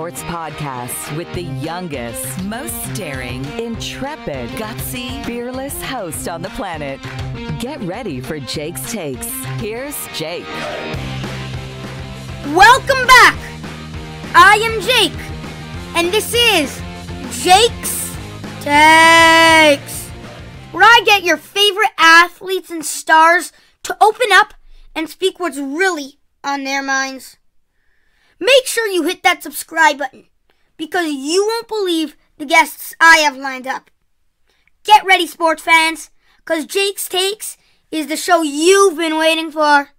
sports podcast with the youngest, most daring, intrepid, gutsy, fearless host on the planet. Get ready for Jake's Takes. Here's Jake. Welcome back. I am Jake, and this is Jake's Takes, where I get your favorite athletes and stars to open up and speak what's really on their minds. Make sure you hit that subscribe button, because you won't believe the guests I have lined up. Get ready, sports fans, because Jake's Takes is the show you've been waiting for.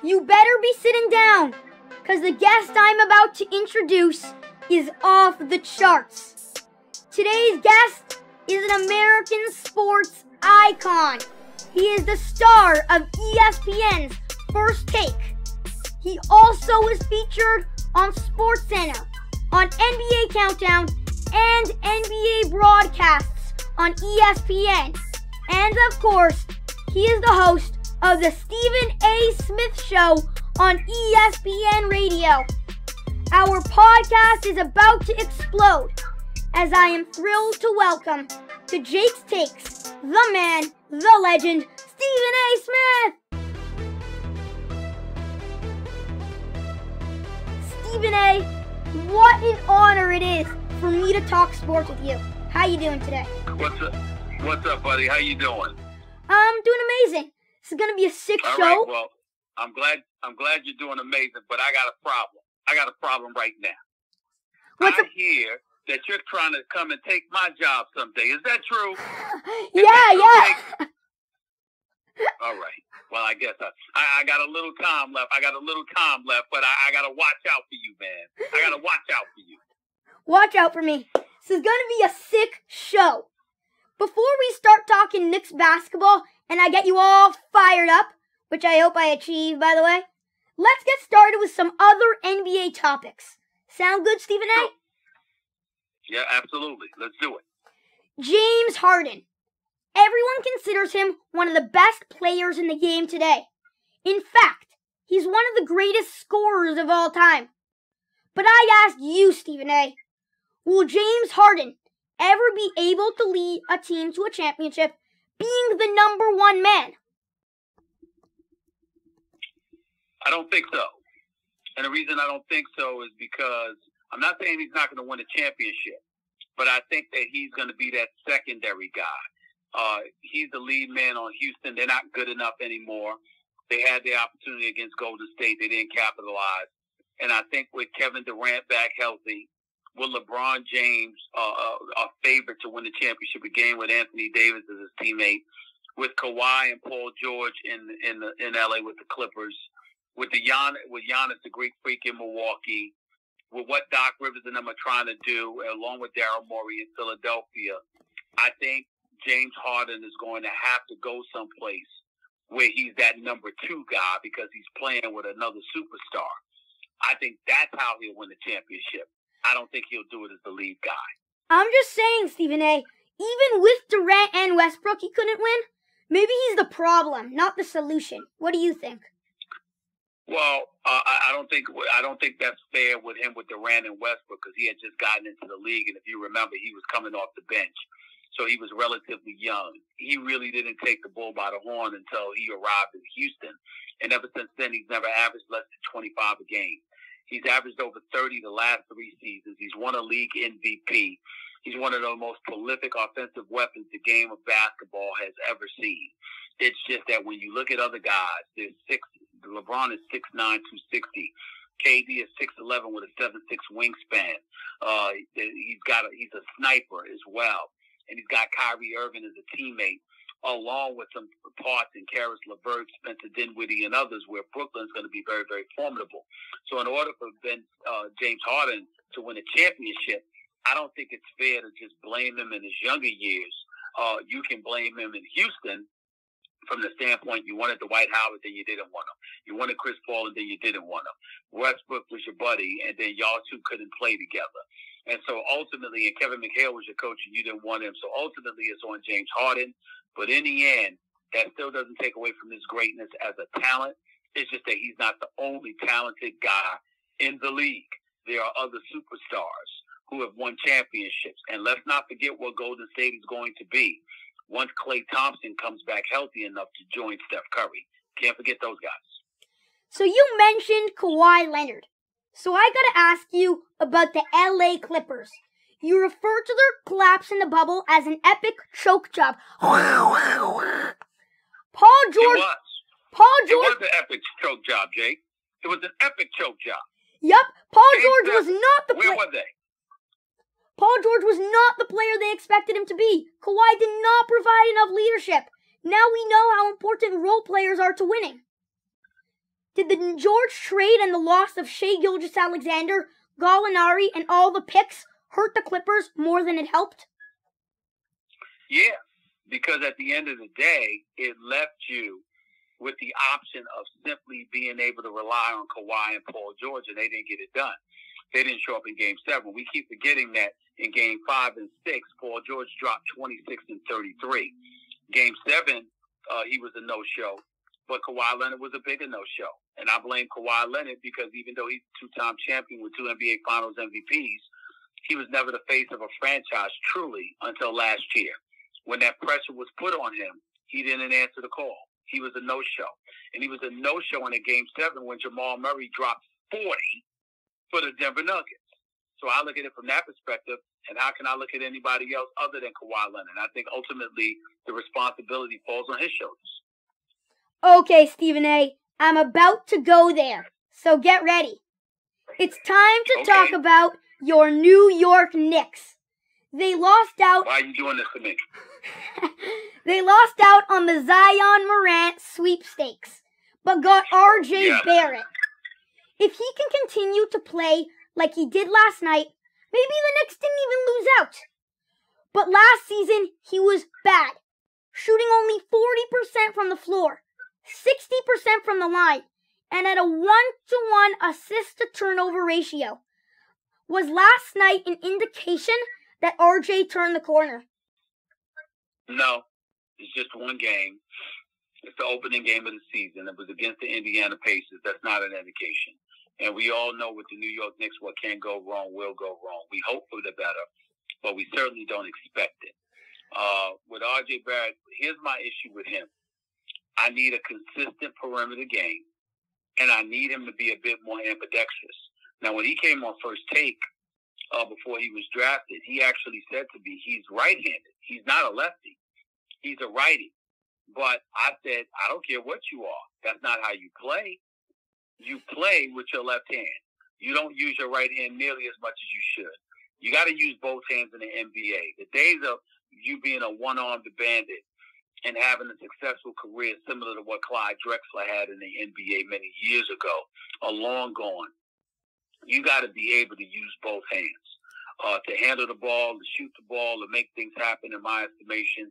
You better be sitting down, because the guest I'm about to introduce is off the charts. Today's guest is an American sports icon. He is the star of ESPN's First Take. He also is featured on SportsCenter, on NBA Countdown, and NBA broadcasts on ESPN. And of course, he is the host of the Stephen A. Smith Show on ESPN Radio. Our podcast is about to explode, as I am thrilled to welcome to Jake's Takes, the man, the legend, Stephen A. Smith! Stephen A., what an honor it is for me to talk sports with you. How you doing today? What's up, buddy? How you doing? I'm doing amazing. This is gonna be a sick All show. right, well, I'm glad you're doing amazing, but I got a problem. I got a problem right now. I hear that you're trying to come and take my job someday. Is that true? Yeah. All right. Well, I guess I got a little time left. But I got to watch out for you, man. I got to watch out for you. Watch out for me. This is going to be a sick show. Before we start talking Knicks basketball and I get you all fired up, which I hope I achieve, by the way, let's get started with some other NBA topics. Sound good, Stephen A.? Sure. Yeah, absolutely. Let's do it. James Harden. Everyone considers him one of the best players in the game today. In fact, he's one of the greatest scorers of all time. But I ask you, Stephen A., will James Harden ever be able to lead a team to a championship being the number one man? I don't think so. And the reason I don't think so is because I'm not saying he's not going to win a championship, but I think that he's going to be that secondary guy. He's the lead man on Houston. They're not good enough anymore. They had the opportunity against Golden State. They didn't capitalize. And I think with Kevin Durant back healthy, with LeBron James a favorite to win the championship again with Anthony Davis as his teammate, with Kawhi and Paul George in LA with the Clippers, with Giannis, the Greek freak in Milwaukee, with what Doc Rivers and them are trying to do, along with Daryl Morey in Philadelphia, I think James Harden is going to have to go someplace where he's that number two guy because he's playing with another superstar. I think that's how he'll win the championship. I don't think he'll do it as the lead guy. I'm just saying, Stephen A., even with Durant and Westbrook, he couldn't win. Maybe he's the problem, not the solution. What do you think? Well, I don't think that's fair with him with Durant and Westbrook because he had just gotten into the league, and if you remember, he was coming off the bench. So he was relatively young. He really didn't take the bull by the horn until he arrived in Houston. And ever since then, he's never averaged less than 25 a game. He's averaged over 30 the last 3 seasons. He's won a league MVP. He's one of the most prolific offensive weapons the game of basketball has ever seen. It's just that when you look at other guys, LeBron is 6'9", 260. KD is 6'11" with a 7'6" wingspan. He's a sniper as well. And he's got Kyrie Irving as a teammate, along with some parts in Karis LeVert, Spencer Dinwiddie, and others, where Brooklyn's going to be very, very formidable. So in order for James Harden to win a championship, I don't think it's fair to just blame him in his younger years. You can blame him in Houston from the standpoint you wanted Dwight Howard, then you didn't want him. You wanted Chris Paul, and then you didn't want him. Westbrook was your buddy, and then y'all two couldn't play together. And so ultimately, and Kevin McHale was your coach, and you didn't want him. So ultimately, it's on James Harden. But in the end, that still doesn't take away from his greatness as a talent. It's just that he's not the only talented guy in the league. There are other superstars who have won championships. And let's not forget what Golden State is going to be once Klay Thompson comes back healthy enough to join Steph Curry. Can't forget those guys. So you mentioned Kawhi Leonard. So I got to ask you about the LA Clippers. You refer to their collapse in the bubble as an epic choke job. Paul George. It was an epic choke job, Jake. It was an epic choke job. Yep. Paul George was not the player. Where were they? Paul George was not the player they expected him to be. Kawhi did not provide enough leadership. Now we know how important role players are to winning. Did the George trade and the loss of Shai Gilgeous-Alexander, Gallinari, and all the picks hurt the Clippers more than it helped? Yeah, because at the end of the day, it left you with the option of simply being able to rely on Kawhi and Paul George, and they didn't get it done. They didn't show up in Game 7. We keep forgetting that in Game 5 and 6, Paul George dropped 26 and 33. Game 7, he was a no-show, but Kawhi Leonard was a bigger no-show. And I blame Kawhi Leonard because even though he's a two-time champion with 2 NBA Finals MVPs, he was never the face of a franchise truly until last year. When that pressure was put on him, he didn't answer the call. He was a no-show. And he was a no-show in a Game 7 when Jamal Murray dropped 40 for the Denver Nuggets. So I look at it from that perspective, and how can I look at anybody else other than Kawhi Leonard? I think ultimately the responsibility falls on his shoulders. Okay, Stephen A., I'm about to go there, so get ready. It's time to talk about your New York Knicks. They lost out. Why are you doing this to me? They lost out on the Zion Morant sweepstakes, but got RJ Barrett. If he can continue to play like he did last night, maybe the Knicks didn't even lose out. But last season, he was bad, shooting only 40% from the floor, 60% from the line, and at a 1-to-1 assist-to-turnover ratio. Was last night an indication that RJ turned the corner? No, it's just one game. It's the opening game of the season. It was against the Indiana Pacers. That's not an indication. And we all know with the New York Knicks, what can go wrong will go wrong. We hope for the better, but we certainly don't expect it. With RJ Barrett, here's my issue with him. I need a consistent perimeter game, and I need him to be a bit more ambidextrous. Now, when he came on First Take before he was drafted, he actually said to me, he's right-handed. He's not a lefty. He's a righty. But I said, I don't care what you are. That's not how you play. You play with your left hand. You don't use your right hand nearly as much as you should. You got to use both hands in the NBA. The days of you being a one-armed bandit and having a successful career similar to what Clyde Drexler had in the NBA many years ago are long gone. You got to be able to use both hands to handle the ball, to shoot the ball, to make things happen, in my estimation.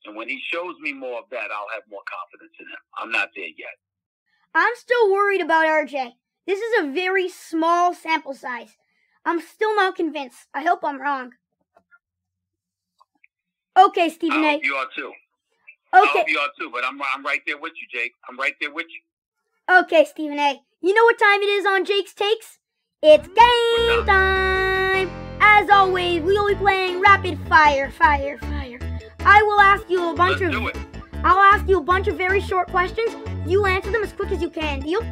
And when he shows me more of that, I'll have more confidence in him. I'm not there yet. I'm still worried about RJ. This is a very small sample size. I'm still not convinced. I hope I'm wrong. Okay, Stephen A. I hope you are too. Okay. I hope you are too, but I'm right there with you, Jake. I'm right there with you. Okay, Stephen A. You know what time it is on Jake's Takes? It's game time! As always, we will be playing rapid fire. I will ask you a bunch Let's do it. I'll ask you a bunch of very short questions. You answer them as quick as you can. Deal?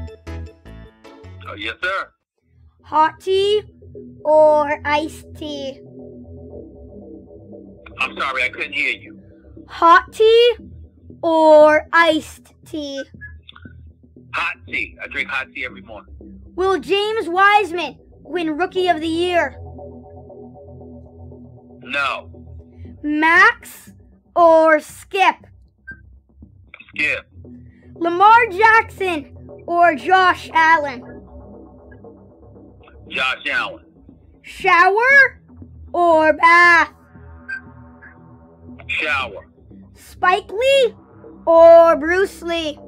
Yes, sir. Hot tea or iced tea? I'm sorry, I couldn't hear you. Hot tea or iced tea? Hot tea. I drink hot tea every morning. Will James Wiseman win Rookie of the Year? No. Max or Skip? Skip. Lamar Jackson or Josh Allen? Josh Allen. Shower or bath? Shower. Spike Lee or Bruce Lee?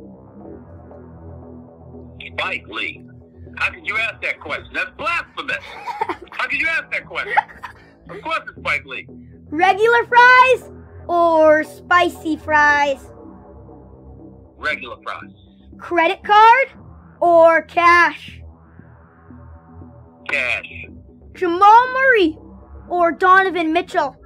Spike Lee. How could you ask that question? That's blasphemous. How could you ask that question? Of course it's Spike Lee. Regular fries or spicy fries? Regular fries. Credit card or cash? Cash. Jamal Murray or Donovan Mitchell?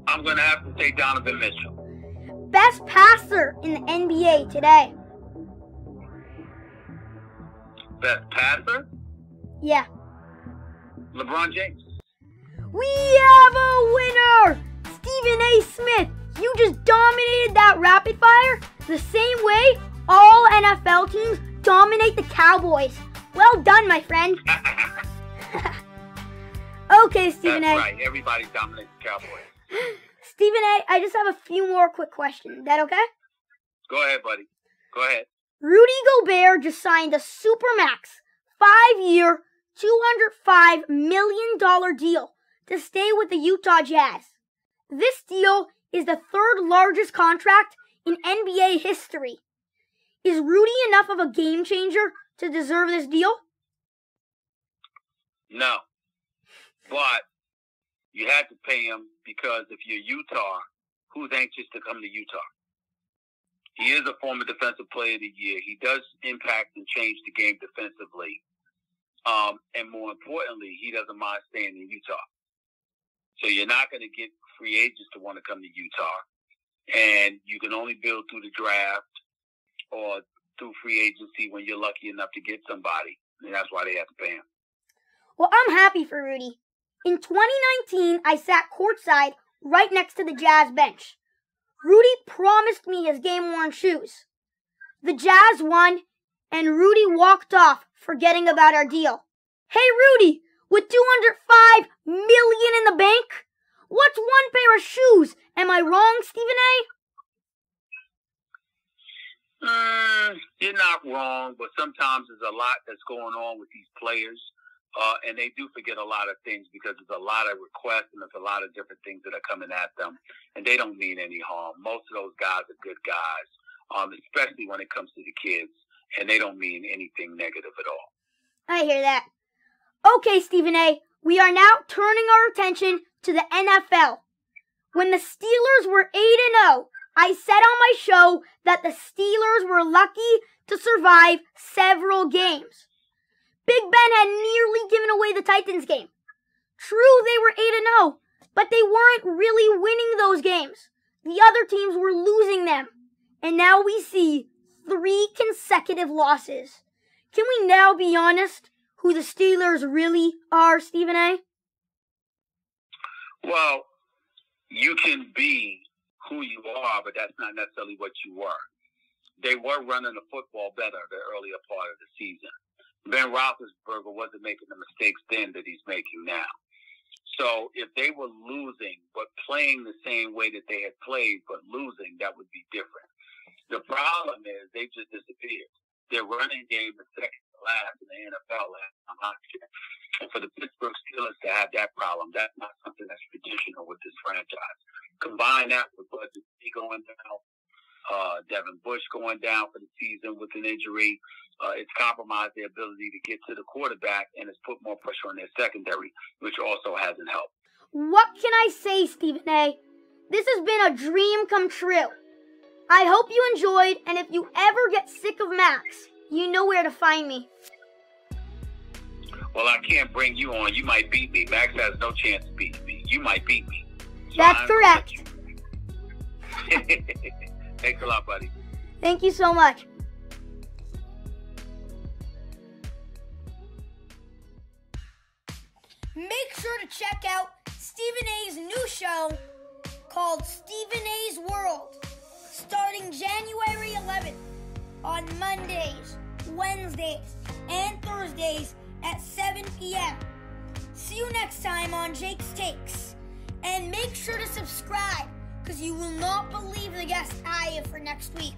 I'm going to have to say Donovan Mitchell. Best passer in the NBA today? Best passer? Yeah. LeBron James. We have a winner! Stephen A. Smith, you just dominated that rapid fire the same way all NFL teams dominate the Cowboys. Well done, my friend. Okay, Stephen That's A. right. Everybody dominates the Cowboys. Stephen A., I just have a few more quick questions. Is that okay? Go ahead, buddy. Go ahead. Rudy Gobert just signed a Supermax 5-year, $205 million deal to stay with the Utah Jazz. This deal is the third largest contract in NBA history. Is Rudy enough of a game changer to deserve this deal? No. But you had to pay him because if you're Utah, who's anxious to come to Utah? He is a former Defensive Player of the Year. He does impact and change the game defensively. And more importantly, he doesn't mind staying in Utah. So you're not going to get free agents to want to come to Utah. And you can only build through the draft or through free agency when you're lucky enough to get somebody. And that's why they have to pay him. Well, I'm happy for Rudy. In 2019, I sat courtside right next to the Jazz bench. Rudy promised me his game-worn shoes. The Jazz won, and Rudy walked off, forgetting about our deal. Hey, Rudy, with $205 million in the bank, what's one pair of shoes? Am I wrong, Stephen A.? You're not wrong, but sometimes there's a lot that's going on with these players. And they do forget a lot of things because there's a lot of requests and there's a lot of different things that are coming at them. And they don't mean any harm. Most of those guys are good guys, especially when it comes to the kids. And they don't mean anything negative at all. I hear that. Okay, Stephen A., we are now turning our attention to the NFL. When the Steelers were 8-0, I said on my show that the Steelers were lucky to survive several games. Big Ben had nearly given away the Titans game. True, they were 8-0, but they weren't really winning those games. The other teams were losing them. And now we see 3 consecutive losses. Can we now be honest who the Steelers really are, Stephen A.? Well, you can be who you are, but that's not necessarily what you were. They were running the football better the earlier part of the season. Ben Roethlisberger wasn't making the mistakes then that he's making now. So if they were losing but playing the same way that they had played but losing, that would be different. The problem is they've just disappeared. Their running game is second to last in the NFL last time I checked. And for the Pittsburgh Steelers to have that problem, that's not something that's traditional with this franchise. Combine that with Bud Dupree going down, Devin Bush going down for the season with an injury. It's compromised their ability to get to the quarterback, and it's put more pressure on their secondary, which also hasn't helped. What can I say, Stephen A.? This has been a dream come true. I hope you enjoyed, and if you ever get sick of Max, you know where to find me. Well, I can't bring you on. You might beat me. Max has no chance to beat me. You might beat me. So that's correct. Thanks a lot, buddy. Thank you so much. Make sure to check out Stephen A.'s new show called Stephen A.'s World, starting January 11th on Mondays, Wednesdays, and Thursdays at 7 p.m. See you next time on Jake's Takes. And make sure to subscribe, because you will not believe the guest I have for next week.